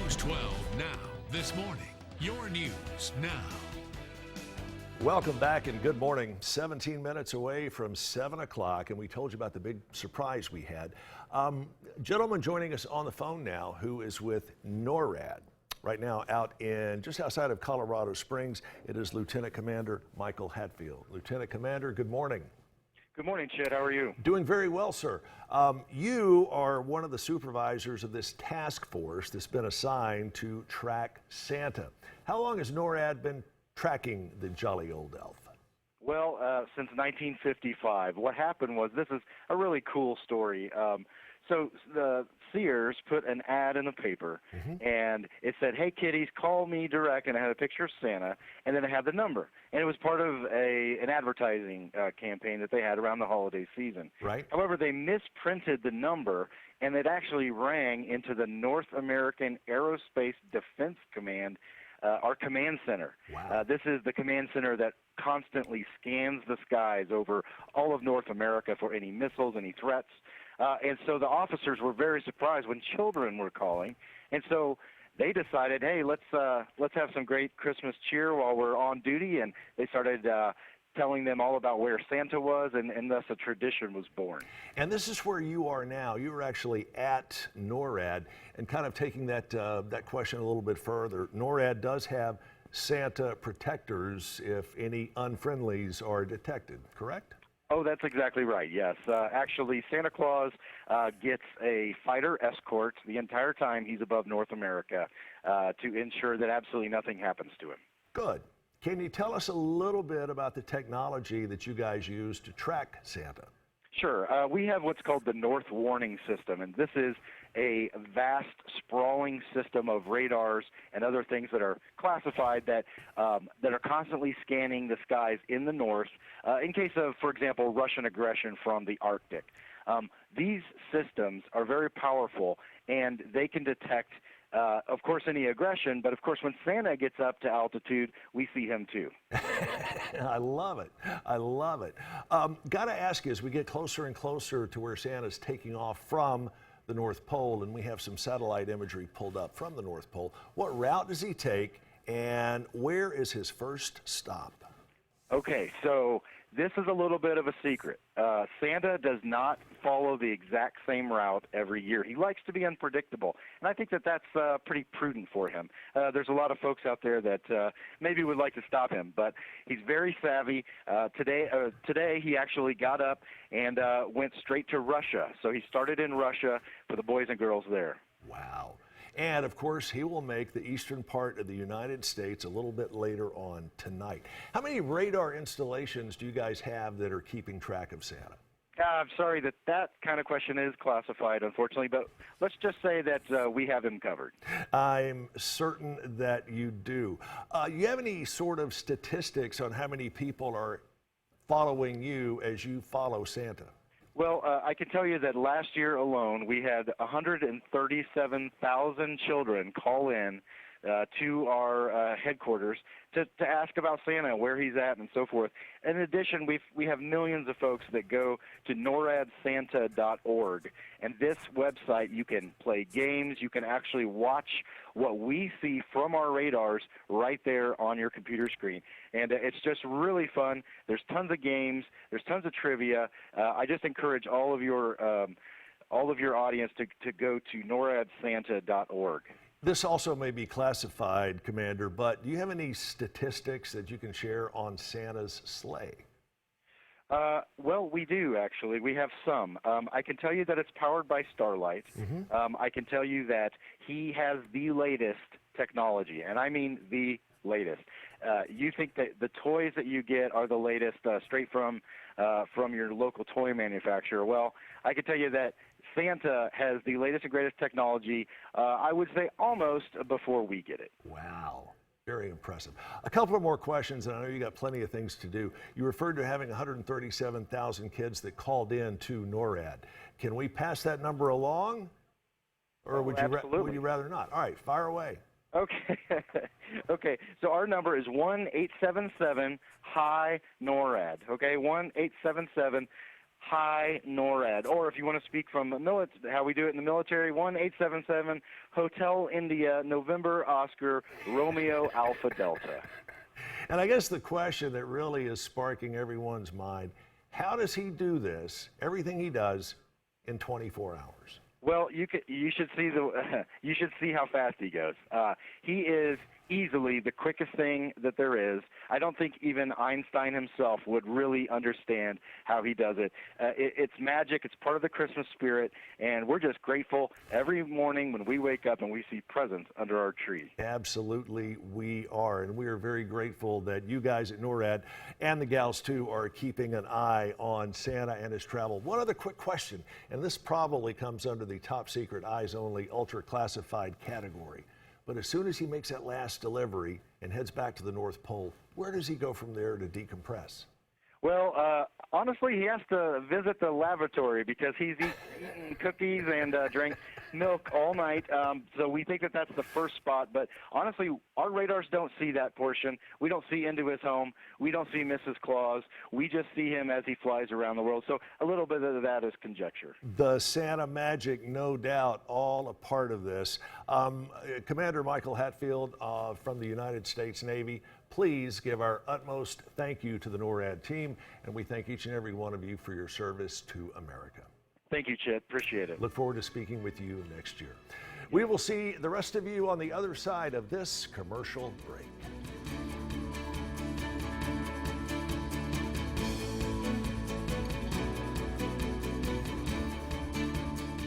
News 12 now. This morning, your news now. Welcome back and good morning. 17 minutes away from 7 o'clock, and we told you about the big surprise we had. Gentleman joining us on the phone now who is with NORAD. Right now out in just outside of Colorado Springs, it is Lieutenant Commander Michael Hatfield. Lieutenant Commander, good morning. Good morning, Chad. How are you? Doing very well, sir. You are one of the supervisors of this task force that's been assigned to track Santa. How long has NORAD been tracking the jolly old elf? Well, since 1955. What happened was, this is a really cool story. So the Sears put an ad in the paper, and it said, "Hey kiddies, call me direct," and it had a picture of Santa, and then it had the number. And it was part of an advertising campaign that they had around the holiday season. Right. However, they misprinted the number, and it actually rang into the North American Aerospace Defense Command, our command center. Wow. This is the command center that constantly scans the skies over all of North America for any missiles, any threats. And so the officers were very surprised when children were calling. And so they decided, hey, let's have some great Christmas cheer while we're on duty. And they started telling them all about where Santa was, and thus a tradition was born. And this is where you are now. You are actually at NORAD, and kind of taking that question a little bit further. NORAD does have Santa protectors if any unfriendlies are detected, correct? Oh, that's exactly right, yes. Actually, Santa Claus gets a fighter escort the entire time he's above North America to ensure that absolutely nothing happens to him. Good. Can you tell us a little bit about the technology that you guys use to track Santa? Sure. We have what's called the North Warning System, and this is a vast, sprawling system of radars and other things that are classified that are constantly scanning the skies in the north in case of, for example, Russian aggression from the Arctic. These systems are very powerful, and they can detect, of course, any aggression, but of course, when Santa gets up to altitude, we see him too. I love it. I love it. Got to ask you, as we get closer and closer to where Santa's taking off from the North Pole, and we have some satellite imagery pulled up from the North Pole, what route does he take, and where is his first stop? Okay, so this is a little bit of a secret. Santa does not follow the exact same route every year. He likes to be unpredictable, and I think that that's pretty prudent for him. There's a lot of folks out there that maybe would like to stop him, but he's very savvy. Today he actually got up and went straight to Russia. So he started in Russia for the boys and girls there. Wow. And of course, he will make the eastern part of the United States a little bit later on tonight. How many radar installations do you guys have that are keeping track of Santa? I'm sorry that kind of question is classified, unfortunately, but let's just say that we have him covered. I'm certain that you do. You have any sort of statistics on how many people are following you as you follow Santa? Well, I can tell you that last year alone, we had 137,000 children call in to our headquarters to ask about Santa, where he's at, and so forth. In addition, we have millions of folks that go to noradsanta.org, and this website, you can play games, you can actually watch what we see from our radars right there on your computer screen, and it's just really fun. There's tons of games, there's tons of trivia. I just encourage all of your audience to go to noradsanta.org. This also may be classified, Commander, but do you have any statistics that you can share on Santa's sleigh? Well, we do, actually. We have some. I can tell you that it's powered by Starlight. I can tell you that he has the latest technology, and I mean the latest. You think that the toys that you get are the latest straight from your local toy manufacturer. Well, I can tell you that Santa has the latest and greatest technology, I would say almost before we get it. Wow. Very impressive. A couple of more questions, and I know you got plenty of things to do. You referred to having 137,000 kids that called in to NORAD. Can we pass that number along? Or would you rather not? All right, fire away. Okay. Okay. So our number is 1-877-HI-NORAD. Okay, 1-877 Hi NORAD. Or if you want to speak from how we do it in the military, 1-877 Hotel India November Oscar Romeo Alpha Delta. And I guess the question that really is sparking everyone's mind, how does he do this, everything he does, in 24 hours? Well, you should see you should see how fast he goes. He is easily the quickest thing that there is. I don't think even Einstein himself would really understand how he does it. It's magic. It's part of the Christmas spirit, and we're just grateful every morning when we wake up and we see presents under our tree. Absolutely, we are, and we are very grateful that you guys at NORAD and the gals too are keeping an eye on Santa and his travel. One other quick question, and this probably comes under the top secret, eyes only, ultra classified category. But as soon as he makes that last delivery and heads back to the North Pole, where does he go from there to decompress? Well, honestly, he has to visit the lavatory because he's eating cookies and drank milk all night. So we think that that's the first spot. But honestly, our radars don't see that portion. We don't see into his home. We don't see Mrs. Claus. We just see him as he flies around the world. So a little bit of that is conjecture. The Santa magic, no doubt, all a part of this. Commander Michael Hatfield from the United States Navy, please give our utmost thank you to the NORAD team, and we thank each and every one of you for your service to America. Thank you, Chet. Appreciate it. Look forward to speaking with you next year. We will see the rest of you on the other side of this commercial break.